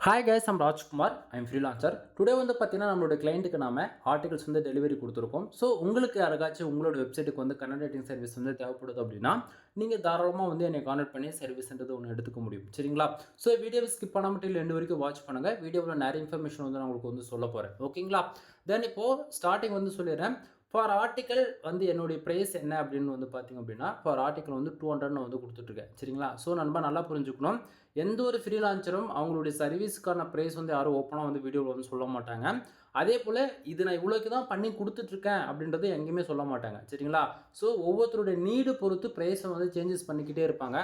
Hi guys, I'm Rajkumar. I'm freelancer. Today வந்து பார்த்தீங்கன்னா நம்மளோட கிளைண்ட்டுக்கு நாம ஆர்டிகல்ஸ் வந்து டெலிவரி கொடுத்துருக்கோம். ஸோ உங்களுக்கு யாருக்காச்சும் உங்களோட வெப்சைட்டுக்கு வந்து கண்டென்ட் ரைட்டிங் சர்வீஸ் வந்து தேவைப்படுது அப்படின்னா நீங்கள் தாராளமாக வந்து என்னை கான்டாக்ட் பண்ணி சர்வீஸ்ன்றது ஒன்று எடுத்துக்க முடியும். சரிங்களா? ஸோ வீடியோவை ஸ்கிப் பண்ணாம till எண்டு வரைக்கும் வாட்ச் பண்ணுங்கள். வீடியோவில் நிறைய இன்ஃபர்மேஷன் வந்து நான் உங்களுக்கு வந்து சொல்ல போகிறேன். ஓகேங்களா? தென் இப்போது ஸ்டார்டிங் வந்து சொல்லிடுறேன். ஃபார் ஆர்டிக்கல் வந்து என்னுடைய ப்ரைஸ் என்ன அப்படின்னு வந்து பார்த்தீங்க அப்படின்னா, ஃபார் ஆர்டிக்கல் வந்து 200 நான் வந்து கொடுத்துட்ருக்கேன். சரிங்களா? ஸோ நண்பா நல்லா புரிஞ்சுக்கணும். எந்த ஒரு ஃப்ரீலான்சரும் அவங்களுடைய சர்வீஸ்க்கான ப்ரைஸ் வந்து யாரும் ஓப்பனாக வந்து வீடியோவில் வந்து சொல்ல மாட்டாங்க. அதே போல் இது நான் இவ்வளோக்கு தான் பண்ணி கொடுத்துட்ருக்கேன் அப்படின்றது எங்கேயுமே சொல்ல மாட்டாங்க. சரிங்களா? ஸோ ஒவ்வொருத்தருடைய நீடு பொறுத்து ப்ரைஸை வந்து சேஞ்சஸ் பண்ணிக்கிட்டே இருப்பாங்க.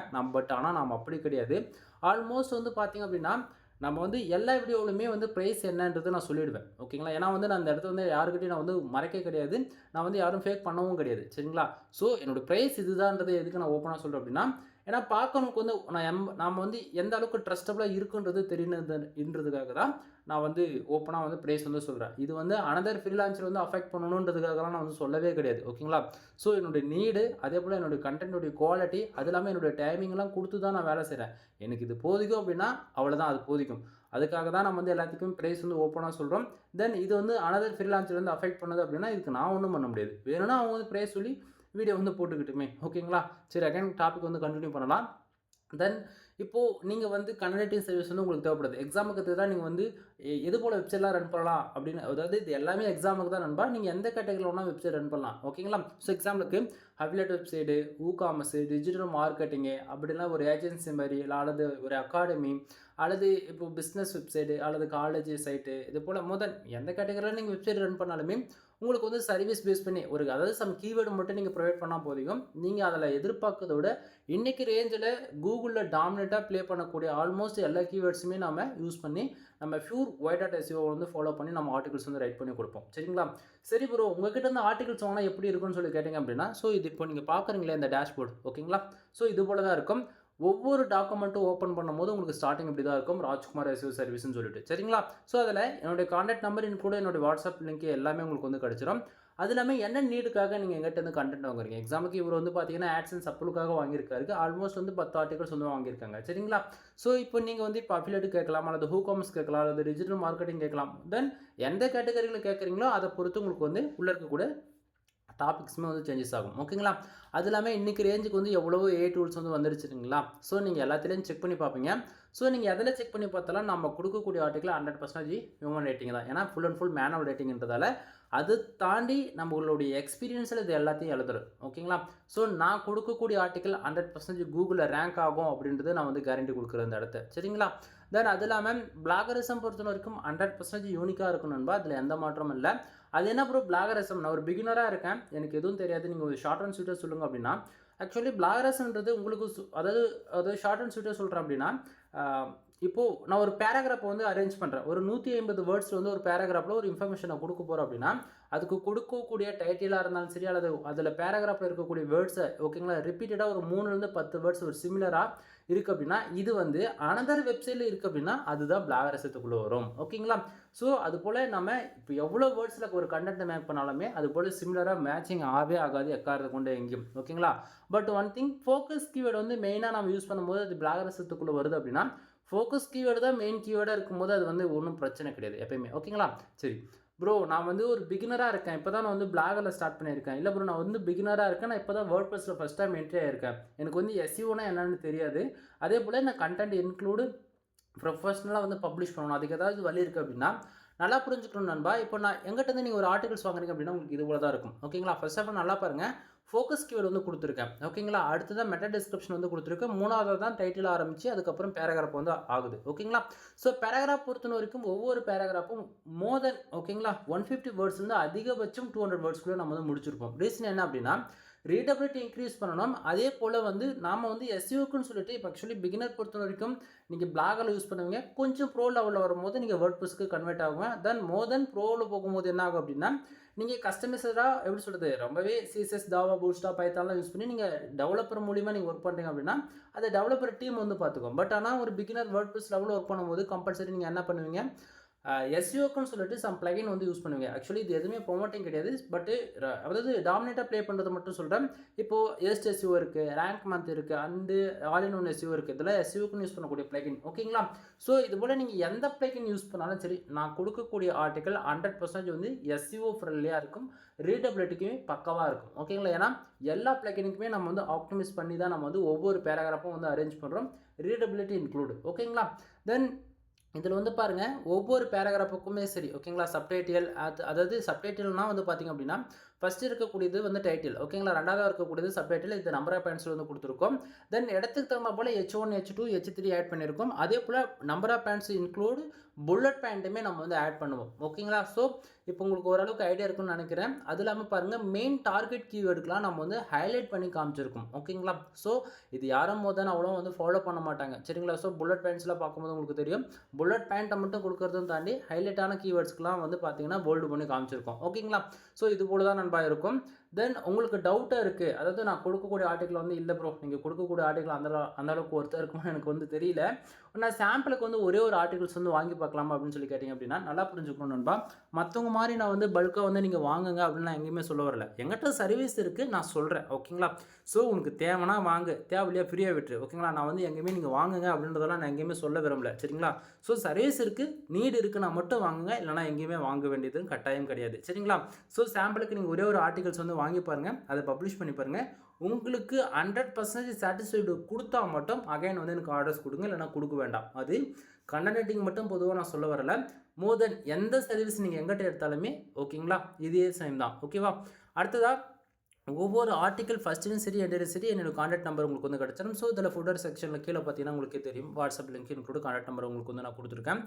ஆனால் நம்ம அப்படி கிடையாது. ஆல்மோஸ்ட் வந்து பார்த்தீங்க அப்படின்னா நம்ம வந்து எல்லா வீடியோவிலுமே வந்து ப்ரைஸ் என்னன்றது நான் சொல்லிடுவேன். ஓகேங்களா? ஏன்னா வந்து நான் அந்த இடத்துல வந்து யாருக்கிட்டையும் நான் வந்து மறைக்க கிடையாது. நான் வந்து யாரும் ஃபேக் பண்ணவும் கிடையாது. சரிங்களா? ஸோ என்னோட ப்ரைஸ் இதுதான்றது எதுக்கு நான் ஓப்பனாக சொல்கிறேன் அப்படின்னா, ஏன்னா பார்க்கறவங்களுக்கு வந்து நாம வந்து எந்த அளவுக்கு ட்ரஸ்டபுளாக இருக்குன்றது தெரியணுன்றதுக்காக தான் நான் வந்து ஓப்பனாக வந்து ப்ரைஸ் வந்து சொல்கிறேன். இது வந்து அனதர் ஃப்ரீலான்சர் வந்து அஃபெக்ட் பண்ணணுன்றதுக்காகலாம் நான் வந்து சொல்லவே கிடையாது. ஓகேங்களா? ஸோ என்னுடைய நீடு, அதே போல் என்னுடைய கண்டென்ட்டுடைய குவாலிட்டி, அது இல்லாமல் என்னுடைய டைமிங்லாம் கொடுத்து தான் நான் வேலை செய்கிறேன். எனக்கு இது போதிக்கும் அப்படின்னா அவ்வளோதான், அது போதிக்கும். அதுக்காக தான் நம்ம வந்து எல்லாத்துக்கும் ப்ரைஸ் வந்து ஓப்பனாக சொல்கிறோம். தென் இது வந்து அனதர் ஃப்ரீலான்சர் வந்து அஃபெக்ட் பண்ணுது அப்படின்னா இதுக்கு நான் ஒன்றும் பண்ண முடியாது. வேணும்னா அவங்க வந்து ப்ரைஸ் சொல்லி வீடியோ வந்து போட்டுக்கிட்டுமே. ஓகேங்களா? சரி, அகைன் டாபிக் வந்து கண்டினியூ பண்ணலாம். தென் இப்போது நீங்கள் வந்து கண்டென்ட் ரைட்டிங் சர்வீஸ் வந்து உங்களுக்கு தேவைப்படுது. எக்ஸாமுக்கு தான் நீங்கள் வந்து எது போல் வெப்சைட்லாம் ரன் பண்ணலாம் அப்படின்னு, அதாவது இது எல்லாமே எக்ஸாமுக்கு தான் நண்பா. நீங்கள் எந்த கேட்டகரியில் வேணால் வெப்சைட் ரன் பண்ணலாம். ஓகேங்களா? ஸோ எக்ஸாம்பிளுக்கு அஃபிலியேட் வெப்சைட்டு, ஊகாமர்ஸு, டிஜிட்டல் மார்க்கெட்டிங்கு, அப்படிலாம் ஒரு ஏஜென்சி மாதிரி, அல்லது ஒரு அகாடமி, அல்லது இப்போது பிஸ்னஸ் வெப்சைட்டு, அல்லது காலேஜ் சைட்டு, இது போல் எந்த கேட்டகரியில் நீங்கள் வெப்சைட் ரன் பண்ணாலுமே உங்களுக்கு வந்து சர்வீஸ் பேஸ் பண்ணி அதாவது சம் கீவேர்டு மட்டும் நீங்கள் ப்ரொவைட் பண்ணால் போதும். நீங்கள் அதில் எதிர்பார்க்கறத விட இன்றைக்கி ரேஞ்சில் கூகுளில் டாமினேட்டாக ப்ளே பண்ணக்கூடிய ஆல்மோஸ்ட் எல்லா கீவேர்ட்ஸுமே நம்ம யூஸ் பண்ணி நம்ம பியூர் ஒயிட் டாட் எஸ்இஓ வந்து ஃபாலோ பண்ணி நம்ம ஆர்டிகல்ஸ் வந்து ரைட் பண்ணி கொடுப்போம். சரிங்களா? சரி ப்ரோ, உங்ககிட்ட இருந்து ஆர்டிகல்ஸ் வாங்கினா எப்படி இருக்குன்னு சொல்லி கேட்டிங்க அப்படின்னா, ஸோ இது இப்போ நீங்கள் பார்க்குறீங்களே இந்த டேஷ்போர்டு. ஓகேங்களா? ஸோ இது போல தான் இருக்கும். ஒவ்வொரு டாக்குமெண்ட்டும் ஓப்பன் பண்ணும்போது உங்களுக்கு ஸ்டார்டிங் இப்படி தான் இருக்கும், ராஜ்குமார் எஸ்இஓ சர்வீஸ்னு சொல்லிட்டு. சரிங்களா? ஸோ அதில் என்னுடைய கான்டாக்ட் நம்பர் கூட என்னுடைய வாட்ஸ்அப் லிங்க் எல்லாமே உங்களுக்கு வந்து கிடச்சிரும். அது இல்லாமல் என்ன நீடுக்காக நீங்கள் எங்கிட்ட இருந்து கண்டென்ட் வாங்குறீங்க. எக்ஸாமுக்கு இவர் வந்து பார்த்தீங்கன்னா ஆட்சன்ஸ் அப்ரூவ்க்காக வாங்கியிருக்காரு. ஆல்மோஸ்ட் வந்து 10 ஆர்டிகல்ஸ் வந்து வாங்கியிருக்காங்க. சரிங்களா? ஸோ இப்போ நீங்கள் வந்து இப்போ அஃபிலியேட் கேட்கலாம், அல்லது ஹூகாமர்ஸ் கேட்கலாம், அல்லது டிஜிட்டல் மார்க்கெட்டிங் கேட்கலாம். தென் எந்த கேட்டகரியில் கேட்குறீங்களோ அதை பொறுத்து உங்களுக்கு வந்து உள்ளே இருக்கக்கூடிய டாபிக்ஸுமே வந்து சேஞ்சஸ் ஆகும். ஓகேங்களா? அது இல்லாமல் இன்றைக்கி ரேஞ்சுக்கு வந்து எவ்வளவோ டூல்ஸ் வந்து வந்துடுச்சுங்களா? ஸோ நீங்கள் எல்லாத்துலேயும் செக் பண்ணி பார்ப்பீங்க. ஸோ நீங்கள் எதில் செக் பண்ணி பார்த்தாலும் நம்ம கொடுக்கக்கூடிய ஆர்டிக்கல் 100% ஹியூமன் ரேட்டிங் தான். ஏன்னா ஃபுல் அண்ட் ஃபுல் மேனுவல் ரேட்டிங்ன்றதால அது தாண்டி நம்மளுடைய எக்ஸ்பீரியன்ஸில் இது எல்லாத்தையும் எழுதுறோம். ஓகேங்களா? ஸோ நான் கொடுக்கக்கூடிய ஆர்டிக்கல் 100% கூகுளில் ரேங்க் ஆகும் அப்படின்றது நான் வந்து கேரண்டி கொடுக்குறேன் இந்த இடத்த. சரிங்களா? தென் அது இல்லாமல் பிளாகரிசம் பொறுத்த வரைக்கும் 100% யூனிக்காக இருக்கணும்பா, அதில் எந்த மாற்றமும் இல்லை. அது என்ன ப்ரோ பிளாகரிசம்? நான் ஒரு பிகினராக இருக்கேன், எனக்கு எதுவும் தெரியாது, நீங்கள் ஒரு ஷார்ட் அண்ட் ஸ்வீட்டாக சொல்லுங்கள் அப்படின்னா, ஆக்சுவலி பிளாகரிசம்ன்றது உங்களுக்கு அதாவது ஷார்ட் அண்ட் ஸ்வீட்டாக சொல்கிறேன் அப்படின்னா, இப்போது நான் ஒரு பேராகிராஃபை வந்து அரேஞ்ச் பண்ணுறேன். ஒரு 150 வேர்ட்ஸில் வந்து ஒரு பேராகிராஃபில் ஒரு இன்ஃபர்மேஷன் நான் கொடுக்க போகிறோம் அப்படின்னா, அதுக்கு கொடுக்கக்கூடிய டைட்டிலாக இருந்தாலும் சரி, அல்லது அதில் பேராகிராஃபில் இருக்கக்கூடிய வேர்ட்ஸை ஓகேங்களா ரிப்பீட்டடாக ஒரு 3லேருந்து 10 வேர்ட்ஸ் ஒரு சிமிலராக இருக்குது அப்படின்னா, இது வந்து அனதர் வெப்சைட்டில் இருக்குது அப்படின்னா அதுதான் பிளாகரிசத்துக்குள்ளே வரும். ஓகேங்களா? ஸோ அது போல் நம்ம இப்போ எவ்வளோ வேர்ட்ஸில் ஒரு கண்டென்ட்டை மேக் பண்ணாலுமே அது போல் சிமிலராக மேட்சிங் ஆகாது எக்காரத்தை கொண்டு எங்கேயும். ஓகேங்களா? But one thing, focus keyword வந்து மெயினாக நம்ம யூஸ் பண்ணும்போது அது பிளாகரிசத்துக்குள்ளே வருது அப்படின்னா, ஃபோக்கஸ் கீவேர்டு தான் மெயின் கீவேர்டாக இருக்கும்போது அது வந்து ஒன்றும் பிரச்சனை கிடையாது எப்பயுமே. ஓகேங்களா? சரி ப்ரோ, நான் வந்து ஒரு பிகினராக இருக்கேன், இப்போ தான் நான் வந்து பிளாகில் ஸ்டார்ட் பண்ணியிருக்கேன். இல்லை ப்ரோ, நான் வந்து பிகினராக இருக்கேன், நான் இப்போ தான் வேர்ட்ப்ரெஸ்ஸில் ஃபஸ்ட் டைம் என்ட்ரி ஆகிருக்கேன், எனக்கு வந்து எஸ்இஓனா என்னன்னு தெரியாது. அதே போல் நான் கண்டென்ட் இன்க்ளூடு ப்ரொஃபஷ்னலாக வந்து பப்ளிஷ் பண்ணணும், அதுக்கு ஏதாவது வழி இருக்குது அப்படின்னா நல்லா புரிஞ்சுக்கணும் நண்பா. இப்போ நான் எங்கிட்ட நீங்கள் ஒரு ஆர்டிகல்ஸ் வாங்குறீங்க அப்படின்னா உங்களுக்கு இது போல தான் இருக்கும். ஓகேங்களா? ஃபர்ஸ்ட் ஆஃப் ஆல் நல்லா பாருங்கள், ஃபோக்கஸ் கீவேர்டு வந்து கொடுத்துருக்கேன். ஓகேங்களா? அடுத்ததான் மெட்டா டிஸ்கிரிப்ஷன் வந்து கொடுத்துருக்கேன். மூணாவது தான் டைட்டில் ஆரம்பித்து அதுக்கப்புறம் பேராகிராஃப் வந்து ஆகுது. ஓகேங்களா? ஸோ பேராகிராஃப் பொறுத்த வரைக்கும் ஒவ்வொரு பேராகிராஃபும் மோர் தென் ஓகேங்களா 150 வேர்ட்ஸ் வந்து அதிகபட்சம் 200 வேர்ட்ஸ்க்குள்ளே நம்ம வந்து முடிச்சிருப்போம். ரீசன் என்ன அப்படின்னா, ரீடபிலிட்டி இன்க்ரீஸ் பண்ணணும். அதே போல் வந்து நாம் வந்து எஸ்இஓக்குன்னு சொல்லிட்டு இப்போ ஆக்சுவலி பிகினர் பொறுத்த வரைக்கும் நீங்கள் பிளாகில் யூஸ் பண்ணுவீங்க, கொஞ்சம் ப்ரோ லெவலில் வரும்போது நீங்கள் வேர்ட்ப்ரெஸ்க்கு கன்வெர்ட் ஆகும். தென் மோர் தென் ப்ரோவில் போகும்போது என்ன ஆகும் அப்படின்னா, நீங்கள் கஸ்டமைசராக எப்படி சொல்கிறது, ரொம்பவே சிஎஸ்எஸ், ஜாவா, பூட்ஸ்ட்ராப், பைத்தான்லாம் யூஸ் பண்ணி நீங்கள் டெவலப்பர் மூலிமா நீங்கள் ஒர்க் பண்ணுறீங்க அப்படின்னா அதை டெவலப்பர் டீம் வந்து பார்த்துக்கும். பட் ஆனால் ஒரு பிகினர் வேர்ட்ப்ரெஸ் லெவலில் ஒர்க் பண்ணும்போது கம்பல்சரி நீங்கள் என்ன பண்ணுவீங்க, எஸ்இஓக்குன்னு சொல்லிட்டு சம் பிளகின் வந்து யூஸ் பண்ணுவீங்க. ஆக்சுவலி இது எதுவுமே ப்ரொமோட்டிங் கிடையாது. பட்டு அதாவது டாமினேட்டாக ப்ளே பண்ணுறது மட்டும் சொல்கிறேன். இப்போது எஸ்ட் எஸ்இஓ இருக்குது, ரேங்க் மந்த் இருக்குது, and all in one SEO இருக்குது. இதெல்லாம் எஸ்இஓக்குன்னு யூஸ் பண்ணக்கூடிய பிளகின். ஓகேங்களா? ஸோ இது போல் நீங்கள் எந்த பிளகின் யூஸ் பண்ணாலும் சரி, நான் கொடுக்கக்கூடிய ஆர்டிக்கல் 100% வந்து எஸ்இஓ ஃப்ரெண்ட்லியாக இருக்கும், ரீடபிலிட்டிக்குமே பக்கவாக இருக்கும். ஓகேங்களா? ஏன்னா எல்லா பிளகினுக்குமே நம்ம வந்து ஆப்டிமைஸ் பண்ணி தான் நம்ம வந்து ஒவ்வொரு பேராகிராஃபும் வந்து அரேஞ்ச் பண்ணுறோம், ரீடபிலிட்டி இன்க்ளூடு. ஓகேங்களா? தென் இதில் வந்து பாருங்கள், ஒவ்வொரு பேராகிராஃபுக்குமே சரி. ஓகேங்களா? சப்டைட்டில் அதாவது சப்டைட்டில்னால் வந்து பார்த்திங்க அப்படின்னா ஃபஸ்ட்டு இருக்கக்கூடியது வந்து டைட்டில். ஓகேங்களா? ரெண்டாவதாக இருக்கக்கூடியது சப்டைட்டில். இது நம்பர் ஆஃப் பாயிண்ட்ஸில் வந்து கொடுத்துருக்கோம். தென் இடத்துக்கு தகுந்த போல் H1 H2 H3 ஆட் பண்ணியிருக்கோம். அதே போல் number of points include bullet பாயிண்ட்டுமே நம்ம வந்து ஆட் பண்ணுவோம். ஓகேங்களா? ஸோ இப்போ உங்களுக்கு ஓரளவுக்கு ஐடியா இருக்குன்னு நினைக்கிறேன். அது இல்லாமல் பாருங்கள், மெயின் டார்கெட் கீவேர்டுக்கெலாம் நம்ம வந்து ஹைலைட் பண்ணி காமிச்சிருக்கோம். ஓகேங்களா? ஸோ இது யாரும் போது அவ்வளோ வந்து ஃபாலோ பண்ண மாட்டாங்க. சரிங்களா? ஸோ புல்லட் பாயிண்ட்ஸ்லாம் பார்க்கும்போது உங்களுக்கு தெரியும், புல்லட் பாயிண்ட்டை மட்டும் கொடுக்கறதும் தாண்டி ஹைலைட்டான கீவேர்ட்ஸ்க்குலாம் வந்து பார்த்தீங்கன்னா போல்டு பண்ணி காமிச்சிருக்கோம். ஓகேங்களா? ஸோ இது போல தான் நண்பா இருக்கும். தென் உங்களுக்கு டவுட்டாக இருக்குது, அதாவது நான் கொடுக்கக்கூடிய ஆர்டிக்கல் வந்து இல்லை ப்ரோ, நீங்கள் கொடுக்கக்கூடிய ஆர்டிக்கல் அந்தளவுக்கு ஒருத்தர் இருக்குமா எனக்கு வந்து தெரியல, நான் சாம்பிளுக்கு வந்து ஒரே ஒரு ஆர்டிகல்ஸ் வந்து வாங்கி பார்க்கலாமா அப்படின்னு சொல்லி கேட்டிங்க அப்படின்னா, நல்லா புரிஞ்சுக்கணும் நண்பா. மற்றவங்க மாதிரி நான் வந்து பல்காக வந்து நீங்கள் வாங்குங்க அப்படின்னு நான் எங்கேயுமே சொல்ல வரல. எங்கிட்ட சர்வீஸ் இருக்குது, நான் சொல்கிறேன். ஓகேங்களா? ஸோ உனக்கு தேவைன்னா வாங்க, தேவையில்லையா ஃப்ரீயாக விட்டுரு. ஓகேங்களா? நான் வந்து எங்கேயுமே நீங்கள் வாங்குங்க அப்படின்றதெல்லாம் நான் எங்கேயுமே சொல்ல விரும்பல. சரிங்களா? ஸோ சர்வீஸ் இருக்குது, நீடு இருக்குன்னா மட்டும் வாங்குங்க, இல்லைனா எங்கேயுமே வாங்க வேண்டியதுன்னு கட்டாயம் கிடையாது. சரிங்களா? ஸோ சாம்பிளுக்கு நீங்கள் ஒரே ஒரு ஆர்டிகல்ஸ் வந்து வாங்கி பாருங்கள், அதை பப்ளிஷ் பண்ணி பாருங்கள். உங்களுக்கு 100% சாட்டிஸ்ஃபைடு கொடுத்தா மட்டும் அகைன் வந்து எனக்கு ஆர்டர்ஸ் கொடுங்க, இல்லைனா கொடுக்க வேண்டாம். அது கண்டென்ட் ரைட்டிங் மட்டும் பொதுவாக நான் சொல்ல வரல, மோர் தென் எந்த சர்வீஸ் நீங்கள் எங்கிட்ட எடுத்தாலுமே. ஓகேங்களா? இதே சேம் தான். ஓகேவா? அடுத்ததாக ஒவ்வொரு ஆர்டிக்கல் ஃபஸ்ட்லையும் சரி எண்டையும் சரி என்னோட கான்டாக்ட் நம்பர் உங்களுக்கு வந்து கிடச்சிடும். ஸோ இதில் ஃபுட்டர் செக்ஷனில் கீழே பார்த்தீங்கன்னா உங்களுக்கே தெரியும், WhatsApp link include contact number உங்களுக்கு வந்து நான் கொடுத்துருக்கேன்.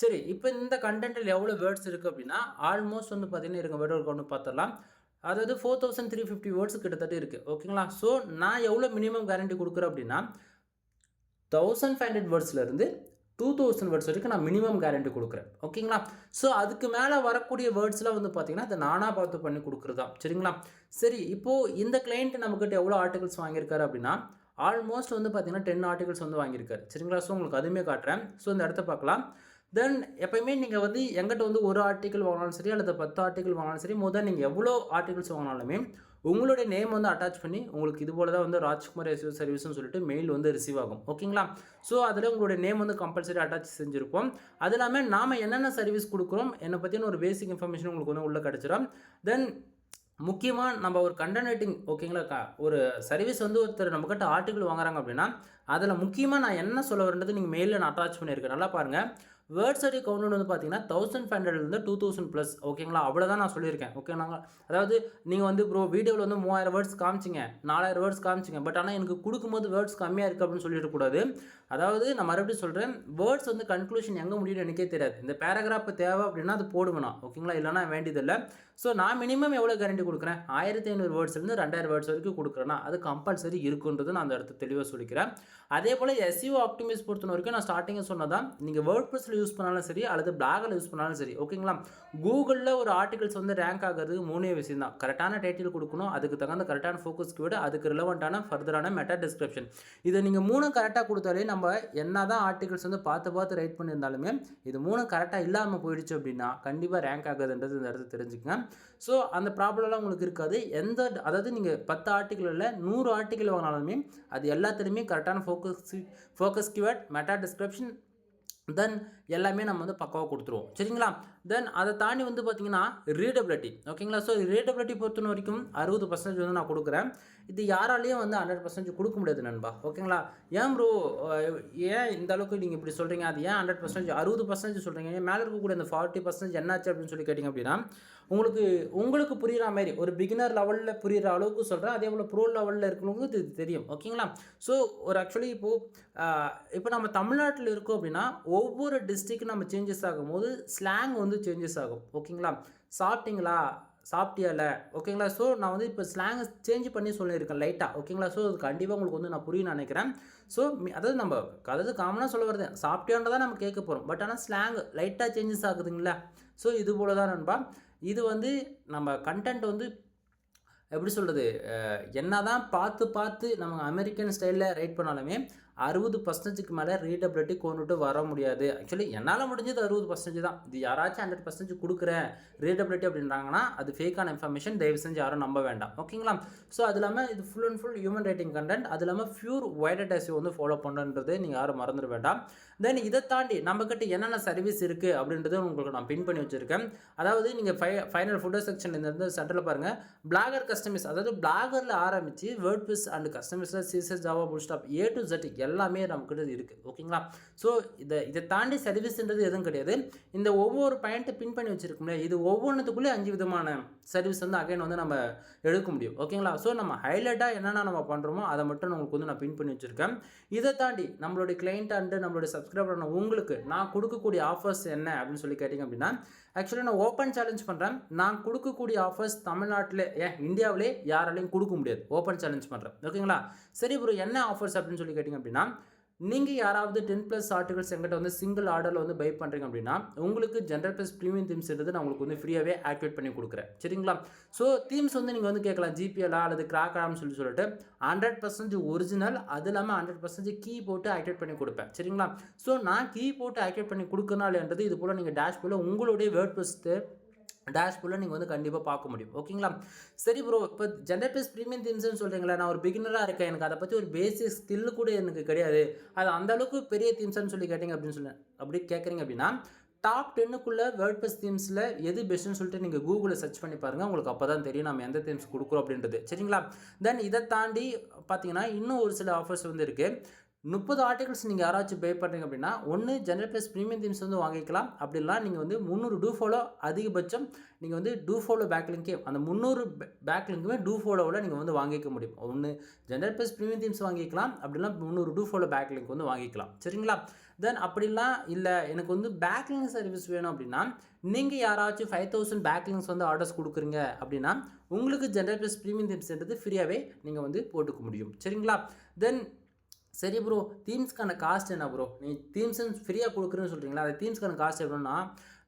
சரி, இப்போ இந்த கண்டென்ட்டில் எவ்வளோ வேர்ட்ஸ் இருக்குது அப்படின்னா, ஆல்மோஸ்ட் வந்து பார்த்தீங்கன்னா இருக்க வேர்டு ஒன்று பார்த்துடலாம். அதாவது 4350 வேர்ட்ஸ் கிட்டத்தட்ட இருக்குது. ஓகேங்களா? ஸோ நான் எவ்வளோ மினிமம் கேரண்டி கொடுக்குறேன் அப்படின்னா, 1500 வேர்ட்ஸ்லேருந்து 2000 வேர்ட்ஸ் வரைக்கும் நான் மினிமம் கேரண்டி கொடுக்குறேன். ஓகேங்களா? ஸோ அதுக்கு மேலே வரக்கூடிய வேர்ட்ஸ்லாம் வந்து பார்த்தீங்கன்னா அதை நானாக பார்த்து பண்ணி கொடுக்குறது தான். சரிங்களா? சரி, இப்போது இந்த கிளைண்ட் நம்மக்கிட்ட எவ்வளோ ஆர்டிகல்ஸ் வாங்கியிருக்காரு அப்படின்னா, ஆல்மோஸ்ட் வந்து பார்த்தீங்கன்னா 10 ஆர்டிகல்ஸ் வந்து வாங்கியிருக்காரு. சரிங்களா? ஸோ உங்களுக்கு அதுவுமே காட்டுறேன். ஸோ இந்த இடத்த பார்க்கலாம். தென் எப்போயுமே நீங்கள் வந்து எங்கிட்ட வந்து ஒரு ஆர்டிக்கல் வாங்கினாலும் சரி, அல்லது 10 ஆர்டிக்கல் வாங்கினாலும் சரி, முதல் நீங்கள் எவ்வளோ ஆர்டிகல்ஸ் வாங்கினாலுமே உங்களுடைய நேம் வந்து அட்டாச் பண்ணி உங்களுக்கு இது போல தான் வந்து ராஜ்குமார் எஸ்இஓ சர்வீஸ்னு சொல்லிட்டு மெயில் வந்து ரிசீவ் ஆகும். ஓகேங்களா? ஸோ அதில் உங்களுடைய நேம் வந்து கம்பல்சரி அட்டாச் செஞ்சுருப்போம். அது இல்லாமல் நாம் என்னென்ன சர்வீஸ் கொடுக்குறோம், என்னை பற்றின ஒரு பேசிக் இன்ஃபர்மேஷன் உங்களுக்கு வந்து உள்ளே கிடச்சிடும். தென் முக்கியமாக நம்ம ஒரு கண்டென்ட் ரைட்டிங், ஓகேங்களா, ஒரு சர்வீஸ் வந்து ஒருத்தர் நம்மக்கிட்ட ஆர்டிக்கல் வாங்குறாங்க அப்படின்னா, அதில் முக்கியமாக நான் என்ன சொல்ல வரேன்றது நீங்கள் மெயிலில் நான் அட்டாச் பண்ணியிருக்கேன். நல்லா பாருங்கள். வேர்ட்ஸ் ஐடி கவுண்ட் வந்து பார்த்தீங்கன்னா 1500 2000 ப்ளஸ். ஓகேங்களா? அவ்வளோதான் நான் சொல்லியிருக்கேன். ஓகேங்களா? அதாவது நீங்கள் வந்து ப்ரோ வீடியோவில் வந்து 3000 வேர்ட்ஸ் காமிச்சிங்க, 4000 வேர்ட்ஸ் காமிச்சிங்க, பட் ஆனால் எனக்கு கொடுக்கும்போது வேர்ட்ஸ் கம்மியாக இருக்குது அப்படின்னு சொல்லிடக்கூடாது. அதாவது நான் மறுபடியும் சொல்கிறேன், வேர்ட்ஸ் வந்து கன்க்ளூஷன் எங்கே முடியும்னு எனக்கே தெரியாது. இந்த பேராகிராஃப் தேவை அப்படின்னா அது போடுவேண்ணா. ஓகேங்களா? இல்லைனா வேண்டியதில்லை. ஸோ நான் மினிமம் எவ்வளோ கேரண்டி கொடுக்குறேன், 1500 வேர்ட்ஸ்லேருந்து 2000 வேர்ட்ஸ் வரைக்கும் கொடுக்குறேன்னா அது கம்பல்சரி இருக்குன்றது நான் அந்த இடத்த தெளிவாக சொல்லிக்கிறேன். அதே போல் எஸ்இஓ ஆப்டிமைஸ் பொறுத்த வரைக்கும் நான் ஸ்டார்டிங்காக சொன்னதான், நீங்கள் வேர்ட்ப்ரெஸ்ஸில் யூஸ் பண்ணாலும் சரி, அல்லது பிளாகில் யூஸ் பண்ணாலும் சரி. ஓகேங்களா? கூகுளில் ஒரு ஆர்டிகல்ஸ் வந்து ரேங்க் ஆகிறதுக்கு 3 விஷயம் தான். கரெக்டான டைட்டில் கொடுக்கணும், அதுக்கு தகுந்த கரெக்டான ஃபோக்கஸ் கீவேர்டு, அதுக்கு ரிலவெண்ட்டான ஃபர்தரான மெட்டா டிஸ்கிரிப்ஷன். இதை நீங்கள் 3 கரெக்டாக கொடுத்தாலே நம்ம என்ன தான் ஆர்டிகல்ஸ் வந்து பார்த்து ரைட் பண்ணியிருந்தாலுமே இது 3 கரெக்டாக இல்லாமல் போயிடுச்சு அப்படின்னா கண்டிப்பாக ரேங்க் ஆகுதுன்றது இந்த இடத்த தெரிஞ்சுக்கங்க. ஸோ அந்த ப்ராப்ளம்லாம் உங்களுக்கு இருக்காது. அதாவது நீங்கள் 10 ஆர்டிக்கல் இல்லை 100 ஆர்டிக்கல் வாங்கினாலுமே அது எல்லாத்துலேயுமே கரெக்டான ஃபோக்கஸ் கீவேர்ட், மெட்டா டிஸ்கிரிப்ஷன், தென் எல்லாமே நம்ம வந்து பக்காவாக கொடுத்துருவோம். சரிங்களா? தென் அதை தாண்டி வந்து பார்த்தீங்கன்னா ரீடபிலிட்டி. ஓகேங்களா? ஸோ ரீடபிலிட்டி பொறுத்த வரைக்கும் 60% வந்து நான் கொடுக்குறேன். இது யாராலையும் வந்து 100% கொடுக்க முடியாது நண்பா. ஓகேங்களா? ஏன் ப்ரோ, ஏன் இந்த அளவுக்கு நீங்கள் இப்படி சொல்கிறீங்க, அது ஏன் 100% 60% சொல்கிறீங்க, ஏன் மேலே இருக்கக்கூடிய அந்த 40% என்னாச்சு அப்படின்னு சொல்லி கேட்டிங்க அப்படின்னா, உங்களுக்கு புரிகிற மாதிரி ஒரு பிகினர் லெவலில் புரிகிற அளவுக்கு சொல்கிறேன். அதே போல் ப்ரோ லெவலில் இருக்கிறவங்களுக்கு இது தெரியும். ஓகேங்களா? ஸோ ஒரு ஆக்சுவலி இப்போ நம்ம தமிழ்நாட்டில் இருக்கோம் அப்படின்னா ஒவ்வொரு டிஸ்ட்ரிக்ட் நம்ம சேஞ்சஸ் ஆகும்போது ஸ்லாங் வந்து சேஞ்சஸ் ஆகும். ஓகேங்களா? சாப்பிட்டீங்களா, சாப்பிட்டியால. ஓகேங்களா? ஸோ நான் வந்து இப்போ ஸ்லாங்கை சேஞ்ச் பண்ணி சொல்லியிருக்கேன் லைட்டாக. ஓகேங்களா? ஸோ அது கண்டிப்பாக உங்களுக்கு வந்து நான் புரியும் நினைக்கிறேன். ஸோ அதாவது காமனாக சொல்ல வருது, சாப்பிட்டியான்றதான் நம்ம கேட்க போகிறோம். பட் ஆனால் ஸ்லாங் லைட்டாக சேஞ்சஸ் ஆகுதுங்களா? ஸோ இது போல தான் நண்பா. இது வந்து நம்ம கண்டென்ட் வந்து எப்படி சொல்கிறது, என்ன தான் பார்த்து நம்ம அமெரிக்கன் ஸ்டைலில் ரைட் பண்ணாலுமே 60% மேலே ரீடபிலிட்டி கொண்டுட்டு வர முடியாது. ஆக்சுவலி என்னால் முடிஞ்சது 60% தான். இது யாராச்சும் 100% கொடுக்குறேன் ரீடபிலிட்டி அப்படின்றாங்கன்னா அது ஃபேக்கான இன்ஃபர்மேஷன், தயவு செஞ்சு யாரும் நம்ப வேண்டாம். ஓகேங்களா? ஸோ அது இல்லாமல் இது full and full human rating content, அது இல்லாமல் பியூர் வைடட் எஸ்இஓ வந்து ஃபாலோ பண்ணுறது நீங்கள் யாரும் மறந்துட வேண்டாம். தென் இதை தாண்டி நம்மக்கிட்ட என்னென்ன சர்வீஸ் இருக்குது அப்படின்றத உங்களுக்கு நான் பின் பண்ணி வச்சுருக்கேன். அதாவது நீங்கள் ஃபைனல் ஃபுட்டர் செக்ஷன் இந்த சென்டரில் பாருங்கள், பிளாகர் கஸ்டமைஸ், அதாவது பிளாகரில் ஆரம்பித்து வேர்ட்பிரஸ் அண்ட் கஸ்டமைஸில் CSS Java full stop A to Z எல்லாமே நம்மக்கிட்ட இருக்குது. ஓகேங்களா? ஸோ இதை தாண்டி சர்வீஸ்ன்றது எதுவும் கிடையாது. இந்த ஒவ்வொரு பாயிண்ட்டை பின் பண்ணி வச்சுருக்கோம்ல, இது ஒவ்வொன்றுத்துக்குள்ளே 5 விதமான சர்வீஸ் வந்து அகைன் வந்து நம்ம எடுக்க முடியும். ஓகேங்களா? ஸோ நம்ம ஹைலைட்டாக என்னென்ன நம்ம பண்ணுறோமோ அதை மட்டும் உங்களுக்கு வந்து நான் பின் பண்ணி வச்சுருக்கேன். இதை தாண்டி நம்மளுடைய கிளைண்ட் அண்டு நம்மளுடைய சப்ஸ்கிரைபர் உங்களுக்கு நான் கொடுக்கக்கூடிய ஆஃபர்ஸ் என்ன அப்படின்னு சொல்லி கேட்டிங்க அப்படின்னா, ஆக்சுவலி நான் ஓப்பன் சேலஞ்ச் பண்ணுறேன். நான் கொடுக்கக்கூடிய ஆஃபர்ஸ் தமிழ்நாட்டில் இந்தியாவிலே யாராலையும் கொடுக்க முடியாது. ஓப்பன் சேலஞ்ச் பண்ணுறேன். ஓகேங்களா? சரி ப்ரோ, என்ன ஆஃபர்ஸ் அப்படின்னு சொல்லி கேட்டிங்க அப்படின்னா, நீங்கள் யாராவது 10+ ஆர்டிகல்ஸ் எங்கிட்ட வந்து சிங்கிள் ஆர்டரில் வந்து பை பண்ணுறீங்க அப்படின்னா உங்களுக்கு ஜென்ரல் ப்ளஸ் ப்ரீமியம் தீம்ஸ்ன்றது நான் உங்களுக்கு வந்து ஃப்ரீயாகவே ஆக்டிவேட் பண்ணி கொடுக்குறேன். சரிங்களா? ஸோ தீம்ஸ் வந்து நீங்கள் வந்து கேட்கலாம் ஜிபிஎல்லா அல்லது கிராக்கான்னு சொல்லிட்டு 100% ஒரிஜினல், அது இல்லாமல் 100% கீ போட்டு ஆக்டிவேட் பண்ணி கொடுப்பேன். சரிங்களா? ஸோ நான் கீ போட்டு ஆக்டிவேட் பண்ணி கொடுக்கறனாலன்றது இது போல் நீங்கள் டேஷ்போர்டில் உங்களுடைய வேர்ட்பிரஸ் டேஷ்போர்டில் நீங்கள் வந்து கண்டிப்பாக பார்க்க முடியும். ஓகேங்களா? சரி ப்ரோ, இப்போ ஜென்ரல் ப்ளஸ் ப்ரீமியம் தீம்ஸ்னு சொல்கிறீங்களா, நான் ஒரு பிகினராக இருக்கேன், எனக்கு அதை பற்றி ஒரு பேசிக் ஸ்கில் கூட எனக்கு கிடையாது, அது அந்தளவுக்கு பெரிய தீம்ஸ்ன்னு சொல்லி கேட்டிங்க அப்படின்னு சொல்லி அப்படி கேட்குறீங்க அப்படின்னா, டாப் 10க்குள்ளே வேர்ட்பிரஸ் தீம்ஸில் எது பெஸ்ட்டுன்னு சொல்லிட்டு நீங்கள் கூகுளில் சர்ச் பண்ணி பாருங்கள். உங்களுக்கு அப்போ தான் தெரியும் நம்ம எந்த தீம்ஸ் கொடுக்குறோம் அப்படின்றது. சரிங்களா? தென் இதை தாண்டி பார்த்தீங்கன்னா இன்னும் ஒரு சில ஆஃபர்ஸ் வந்து இருக்குது. 30 ஆர்டிகல்ஸ் நீங்கள் யாராச்சும் பே பண்ணுறீங்க அப்படின்னா ஒன்று ஜென்ரல் ப்ளஸ் ப்ரீமியம் தீம்ஸ் வந்து வாங்கிக்கலாம். அப்படிலாம் நீங்கள் வந்து 300 டூ ஃபாலோ, அதிகபட்சம் நீங்கள் வந்து டூ ஃபாலோ பேக்லிங்கே அந்த 300 பேக்லிங்குமே டூ ஃபாலோவில் நீங்கள் வந்து வாங்கிக்க முடியும். ஒன்று ஜென்ரல் ப்ளஸ் ப்ரீமியம் தீம்ஸ் வாங்கிக்கலாம், அப்படிலாம் 300 டூ ஃபாலோ பேக்லிங்க் வந்து வாங்கிக்கலாம். சரிங்களா? தென் அப்படிலாம் இல்லை எனக்கு வந்து பேக்லிங் சர்வீஸ் வேணும் அப்படின்னா நீங்கள் யாராச்சும் 5000 பேக்லிங்ஸ் வந்து ஆர்டர்ஸ் கொடுக்குறீங்க அப்படின்னா உங்களுக்கு ஜென்ரல் ப்ளஸ் ப்ரீமியம் தீம்ஸ்ன்றது ஃப்ரீயாகவே நீங்கள் வந்து போட்டுக்க முடியும். சரிங்களா? தென் சரி ப்ரோ, தீம்ஸ்க்கான காஸ்ட் என்ன ப்ரோ, நீ தீம்ஸ்ன்னு ஃப்ரீயாக கொடுக்குறேன்னு சொல்கிறீங்களா, அது தீம்ஸ்க்கான காஸ்ட் எவ்வளோன்னா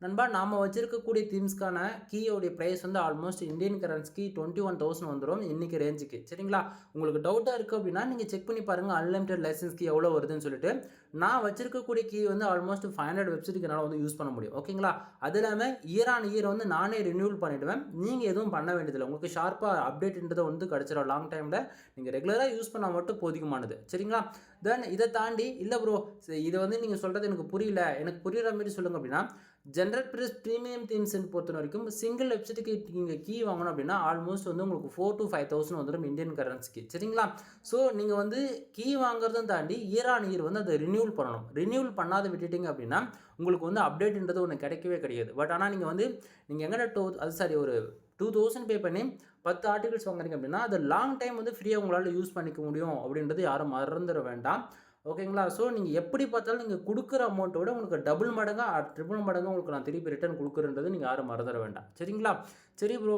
நண்பா, நாம் வச்சுருக்கக்கூடிய தீம்ஸ்க்கான கீயோடைய ப்ரைஸ் வந்து ஆல்மோஸ்ட் இந்தியன் கரன்சிக்கு 21,000 வந்துடும் இன்றைக்கி ரேஞ்சுக்கு. சரிங்களா? உங்களுக்கு டவுட்டாக இருக்குது அப்படின்னா நீங்கள் செக் பண்ணி பாருங்கள் அன்லிமிட்டட் லைசன்ஸ் கீ எவ்வளோ வருதுன்னு சொல்லிட்டு. நான் வச்சிருக்கக்கூடிய கீ வந்து ஆல்மோஸ்ட் 500 வெப்சைட்டுக்கு என்னால் வந்து யூஸ் பண்ண முடியும். ஓகேங்களா? அது இல்லாமல் இயர் ஆன் இயர் வந்து நானே ரினியூவல் பண்ணிவிடுவேன். நீங்கள் எதுவும் பண்ண வேண்டியதில்லை, உங்களுக்கு ஷார்ப்பாக அப்டேட்ன்றதை வந்து கிடச்சிடும். லாங் டைமில் நீங்கள் ரெகுலராக யூஸ் பண்ணால் மட்டும் போதிக்குமானது. சரிங்களா? தென் இதை தாண்டி இல்லை ப்ரோ, இதை வந்து நீங்கள் சொல்கிறது எனக்கு புரியல, எனக்கு புரிகிற மாதிரி சொல்லுங்கள் அப்படின்னா, ஜென்ரல் ப்ளஸ் ப்ரீமியம் தீம்ஸ்ன்னு பொறுத்த வரைக்கும் சிங்கிள் வெப்சைட்டுக்கு நீங்கள் கீ வாங்கணும் அப்படின்னா ஆல்மோஸ்ட் வந்து உங்களுக்கு 4,000 to 5,000 வந்துடும் இந்தியன் கரன்சிக்கு. சரிங்களா? ஸோ நீங்கள் வந்து கீ வாங்குறதும் தாண்டி இயர் ஆன் இயர் வந்து அதை ரினியூவல் பண்ணணும். ரினியூவல் பண்ணாத விட்டுட்டிங்க அப்படின்னா உங்களுக்கு வந்து அப்டேட்ன்றது ஒன்று கிடைக்கவே கிடையாது. பட் ஆனால் நீங்கள் எங்கே ஒரு 2,000 பே பண்ணி 10 ஆர்டிகல்ஸ் வாங்குறீங்க அப்படின்னா அது லாங் டைம் வந்து ஃப்ரீயாக உங்களால் யூஸ் பண்ணிக்க முடியும் அப்படின்றது யாரும் மறந்துட வேண்டாம். ஓகேங்களா? ஸோ நீங்கள் எப்படி பார்த்தாலும் நீங்கள் கொடுக்குற அமௌண்ட்டை விட உங்களுக்கு டபுள் மடங்காக ட்ரிபிள் மடங்காக உங்களுக்கு நான் திருப்பி ரிட்டர்ன் கொடுக்குறன்றது நீங்கள் யாரும் மறந்துட வேண்டாம். சரிங்களா? சரி ப்ரோ,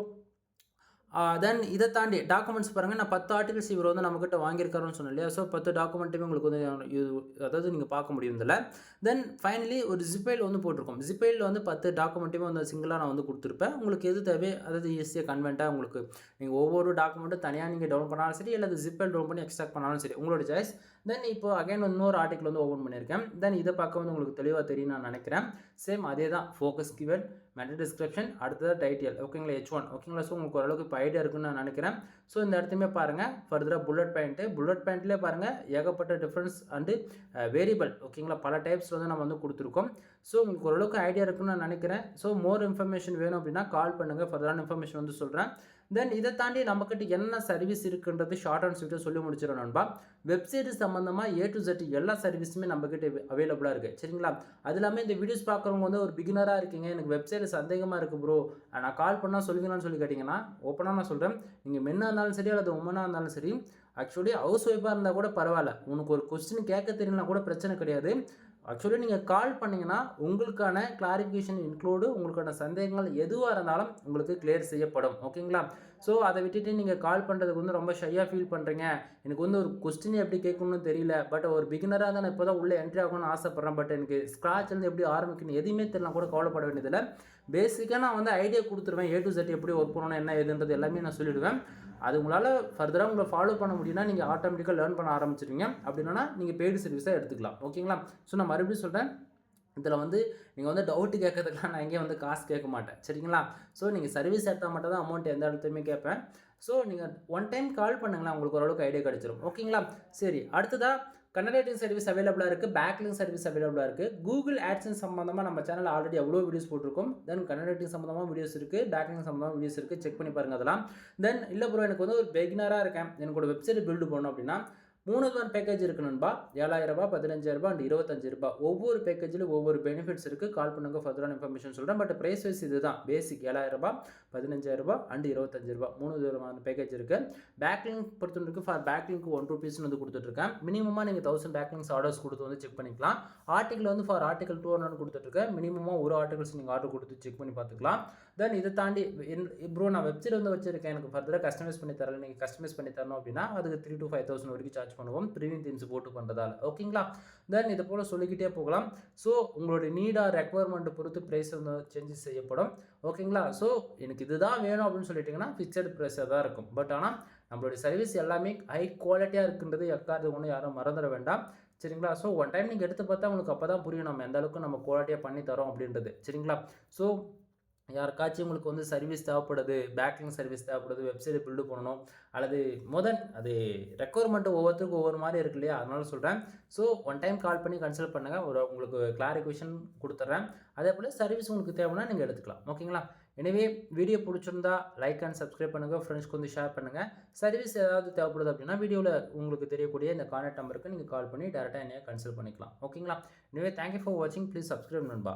தென் இதை தாண்டி டாக்குமெண்ட்ஸ் பாருங்கள். நான் 10 ஆர்டிகல்ஸ் இவர் வந்து நம்மக்கிட்ட வாங்கியிருக்காருன்னு சொன்னேன் இல்லையா? ஸோ 10 டாக்குமெண்ட்டுமே உங்களுக்கு வந்து அதாவது நீங்கள் பார்க்க முடியும் இதில். தென் ஃபைனலி ஒரு ஜிபைல் வந்து போட்டிருக்கோம். ஜிபைலில் வந்து 10 டாக்குமெண்ட்டுமே வந்து சிங்கிளாக நான் வந்து கொடுத்துருப்பேன். உங்களுக்கு எது தேவை, அதாவது ஈஸியாக கன்வென்ட்டாக உங்களுக்கு நீங்கள் ஒவ்வொரு டாக்குமெண்ட்டும் தனியாக நீங்கள் டவுன் பண்ணாலும் சரி, இல்லை ஜிபைல் டவுன் பண்ணி எக்ஸ்ட்ராக்ட் பண்ணாலும் சரி, உங்களோட சாய்ஸ். தென் இப்போ அகைன் இன்னொரு ஆர்டிக்கல் வந்து ஓப்பன் பண்ணியிருக்கேன். தென் இதை பார்க்க வந்து உங்களுக்கு தெளிவாக தெரியும் நான் நினைக்கிறேன். சேம் அதே தான், ஃபோக்கஸ் கீவேர்ட், மெட்டா டிஸ்கிரிப்ஷன், அடுத்தது டைட்டில். ஓகேங்களா? H1. ஓகேங்களா? ஸோ உங்களுக்கு ஓரளவுக்கு இப்போ ஐடியா இருக்குன்னு நான் நினைக்கிறேன். ஸோ இந்த இடத்துமே பாருங்கள், ஃபர்தராக புல்லட் பாயிண்ட்லேயே பாருங்கள் ஏகப்பட்ட டிஃப்ரென்ஸ் அண்டு வேரியபிள். ஓகேங்களா? பல டைப்ஸ் வந்து நம்ம வந்து கொடுத்துருக்கோம். ஸோ உங்களுக்கு ஓரளவுக்கு ஐடியா இருக்குன்னு நான் நினைக்கிறேன். ஸோ மோர் இன்ஃபர்மேஷன் வேணும் அப்படின்னா கால் பண்ணுங்கள், ஃபர்தரான இன்ஃபர்மேஷன் வந்து சொல்கிறேன். தென் இதை தாண்டி நம்மக்கிட்ட என்ன சர்வீஸ் இருக்குன்றது ஷார்ட் அண்ட் ஸ்வீட்டாக சொல்லி முடிச்சிடும் நண்பா. வெப்சைட் சம்மந்தமாக A to Z எல்லா சர்வீஸுமே நம்மக்கிட்ட அவைலபிளாக இருக்குது. சரிங்களா? அது இல்லாமல் இந்த வீடியோஸ் பார்க்குறவங்க வந்து ஒரு பிகினராக இருக்கீங்க, எனக்கு வெப்சைட்டில் சந்தேகமாக இருக்குது ப்ரோ, நான் கால் பண்ணால் சொல்லுங்கன்னு சொல்லி கேட்டிங்கன்னா ஓப்பனாக நான் சொல்கிறேன், நீங்கள் மென்னாக இருந்தாலும் சரி அல்லது உமனாக இருந்தாலும் சரி, ஆக்சுவலி ஹவுஸ் ஒய்ஃபாக இருந்தால் கூட பரவாயில்ல, உனக்கு ஒரு கொஸ்டின் கேட்க தெரியலனா கூட பிரச்சனை கிடையாது. ஆக்சுவலி நீங்கள் கால் பண்ணிங்கன்னா உங்களுக்கான கிளாரிஃபிகேஷன் இன்க்ளூடு, உங்களுக்கான சந்தேகங்கள் எதுவாக இருந்தாலும் உங்களுக்கு கிளியர் செய்யப்படும். ஓகேங்களா? ஸோ அதை விட்டுட்டு நீங்கள் கால் பண்ணுறதுக்கு வந்து ரொம்ப ஷையாக ஃபீல் பண்ணுறீங்க, எனக்கு வந்து ஒரு கொஸ்டின் எப்படி கேட்கணும்னு தெரியல, பட் ஒரு பிகினராக தான் நான் இப்போ தான் உள்ளே என்ட்ரி ஆகணும்னு ஆசைப்பட்றேன், பட் எனக்கு ஸ்க்ராட்ச்லேருந்து எப்படி ஆரம்பிக்கணும் எதுவுமே தெரியலாம் கூட கவலைப்பட வேண்டியதில்லை. பேசிக்காக நான் வந்து ஐடியா கொடுத்துருவேன், A to Z எப்படி ஒர்க் பண்ணணும் என்ன ஏதுன்றது எல்லாமே நான் சொல்லிவிடுவேன். அது உங்களால் ஃபர்தராக உங்களை ஃபாலோ பண்ண முடியும்னா நீங்கள் ஆட்டோமேட்டிக்காக லேர்ன் பண்ண ஆரம்பிச்சிருவீங்க. அப்படி இல்லைனா நீங்கள் பெய்டு சர்வீஸாக எடுத்துக்கலாம். ஓகேங்களா? ஸோ நான் மறுபடியும் சொல்கிறேன், இதில் வந்து நீங்கள் வந்து டவுட்டு கேட்கறதுக்குலாம் நான் எங்கேயும் வந்து காசு கேட்க மாட்டேன். சரிங்களா? ஸோ நீங்கள் சர்வீஸ் எடுத்தால் மட்டும் தான் அமௌண்ட் எந்த இடத்துலையுமே கேட்பேன். ஸோ நீங்கள் ஒன் டைம் கால் பண்ணுங்களேன், உங்களுக்கு ஓரளவுக்கு ஐடியா கிடச்சிரும். ஓகேங்களா? சரி, அடுத்ததாக கன்னட ரைட்டிங் சர்வீஸ் அவைலபிளாக இருக்குது, பேக்லிங்க் சர்வீஸ் அவைலபிளாக இருக்குது. கூகுள் ஆட்சன்ஸ் சம்மந்தமாக நம்ம சேனலில் ஆல்ரெடி எவ்வளோ வீடியோஸ் போட்டிருக்கோம். தென் கன்னட ரைட்டிங் சம்மந்தமாக வீடியோஸ் இருக்குது, பேக்லிங்க் சம்மந்தமாக வீடியோஸ் இருக்குது, செக் பண்ணி பாருங்கள் அதெல்லாம். தென் இல்லை ப்ரோ, எனக்கு வந்து ஒரு பிகினராக இருக்கேன், எனக்கு ஒரு வெப்சைட் பில்டு பண்ணணும் அப்படின்னா 3 பேக்கேஜ் இருக்குது நண்பா. ரூ. 7,000, 15,000 அண்ட் ரூ. 25. ஒவ்வொரு பேக்கேஜிலும் ஒவ்வொரு பெனிஃபிட்ஸ் இருக்குது. கால் பண்ணுங்க, ஃபர்தரான இன்ஃபர்மேஷன் சொல்கிறேன். பட் ப்ரைஸ் வைஸ் இது தான் பேசிக். ரூ. 7,000, 15,000 அண்ட் ரூ. 25. 3 விதமான பேக்கேஜ் இருக்குது. பேக்லிங்க் பொறுத்தவரைக்கும் ஃபார் பேக்லிங்க் ₹1 வந்து கொடுத்துட்ருக்கேன். மினிமமாக நீங்கள் 1000 பேக்லிங்க்ஸ் ஆர்டர்ஸ் கொடுத்து வந்து செக் பண்ணிக்கலாம். ஆர்டிகல் வந்து ஃபார் ஆர்டிகல் 200 கொடுத்துட்ருக்கேன். மினிமமாக ஒரு ஆர்டிகல்ஸ் நீங்கள் ஆர்டர் கொடுத்து செக் பண்ணி பார்த்துக்கலாம். தென் இதை தாண்டி ப்ரோ நான் வெப்சைட் வந்து வச்சுருக்கேன், எனக்கு ஃபர்தராக கஸ்டமைஸ் பண்ணி தரல, நீங்கள் கஸ்டமைஸ் பண்ணி தரணும் அப்படின்னா அதுக்கு 3,000 to 5,000 வரைக்கும் சார்ஜ் பண்ணுவோம், ப்ரீமியம் தீம்ஸ் போட்டு பண்ணுறதால. ஓகேங்களா? தென் இது போல் சொல்லிக்கிட்டே போகலாம். ஸோ உங்களுடைய நீடாக ரெக்குவயர்மெண்ட்டை பொறுத்து ப்ரைஸ் வந்து சேஞ்சஸ் செய்யப்படும். ஓகேங்களா? ஸோ எனக்கு இதுதான் வேணும் அப்படின்னு சொல்லிட்டிங்கன்னா ஃபிக்ஸட் ப்ரைஸாக தான் இருக்கும். பட் ஆனால் நம்மளுடைய சர்வீஸ் எல்லாமே ஹை குவாலிட்டியாக இருக்குன்றது எக்காரது ஒன்று யாரும் மறந்துட வேண்டாம். சரிங்களா? ஸோ ஒன் டைம் நீங்கள் எடுத்து பார்த்தா உங்களுக்கு அப்போ தான் புரியும் நம்ம எந்த அளவுக்கு நம்ம குவாலிட்டியாக பண்ணி தரோம் அப்படின்றது. சரிங்களா? ஸோ யாருக்காச்சும் உங்களுக்கு வந்து சர்வீஸ் தேவைப்படுது, பேக்லிங்க் சர்வீஸ் தேவைப்படுது, வெப்சைட் பில்டு பண்ணணும், அல்லது அது ரெக்குவயர்மெண்ட்டு ஒவ்வொருத்தருக்கும் ஒவ்வொரு மாதிரி இருக்கு இல்லையா? அதனால சொல்கிறேன். ஸோ ஒன் டைம் கால் பண்ணி கன்சல்ட் பண்ணுங்கள், உங்களுக்கு கிளாரிஃபிகேஷன் கொடுத்துட்றேன். அதே போல் சர்வீஸ் உங்களுக்கு தேவைன்னா நீங்கள் எடுத்துக்கலாம். ஓகேங்களா? எனவே வீடியோ பிடிச்சிருந்தா லைக் அண்ட் சப்ஸ்கிரைப் பண்ணுங்கள், ஃப்ரெண்ட்ஸ்க்கு வந்து ஷேர் பண்ணுங்கள். சர்வீஸ் ஏதாவது தேவைப்படுது அப்படின்னா வீடியோவில் உங்களுக்கு தெரியக்கூடிய இந்த கான்டாக்ட் நம்பருக்கு நீங்கள் கால் பண்ணி டேரெக்டாக என்னைய கன்சல்ட் பண்ணிக்கலாம். ஓகேங்களா? எனவே தேங்க்யூ ஃபார் வாட்சிங். ப்ளீஸ் சப்ஸ்கிரைப் நண்பா.